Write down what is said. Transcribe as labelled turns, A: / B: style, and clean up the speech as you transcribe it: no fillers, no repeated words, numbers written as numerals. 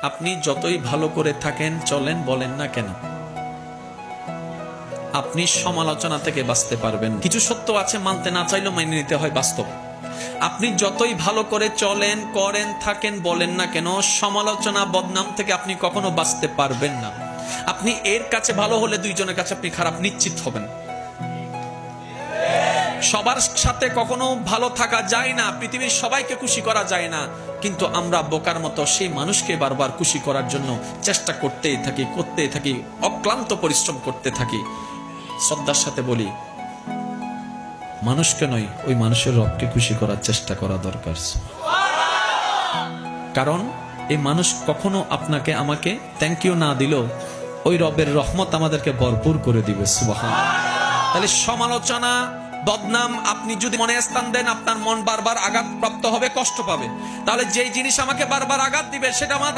A: আপনি যতই ভালো করে থাকেন চলেন বলেন না কেন, আপনি সমালোচনা থেকে বাঁচতে পারবেন। কিছু সত্য আছে মানতে না চাইলেও মেনে নিতে হয়, বাস্তব। আপনি যতই ভালো করে চলেন, করেন, থাকেন, বলেন না কেন, সমালোচনা, বদনাম থেকে আপনি কখনো বাঁচতে পারবেন না। আপনি এর কাছে ভালো হলে দুইজনের কাছে আপনি খারাপ নিশ্চিত হবেন। সবার সাথে কখনো ভালো থাকা যায় না, পৃথিবীর সবাইকে খুশি করা যায় না, কিন্তু আমরা বোকার মতো সেই মানুষকে বারবার খুশি করার জন্য চেষ্টা করতেই থাকি, অক্লান্ত পরিশ্রম করতে থাকি। শ্রদ্ধার সাথে বলি, মানুষকে নয়, ওই মানুষের রবকে খুশি করার চেষ্টা করা দরকার। কারণ এই মানুষ কখনো আপনাকে আমাকে থ্যাংক ইউ না দিলেও ওই রবের রহমত আমাদেরকে ভরপুর করে দিবে। সুবহানাল্লাহ। তাহলে সমালোচনা, বদনাম আপনি যদি মনে স্থান দেন, আপনার মন বারবার আঘাতপ্রাপ্ত হবে, কষ্ট পাবে। তাহলে যেই জিনিস আমাকে বারবার আঘাত দিবে সেটা আমার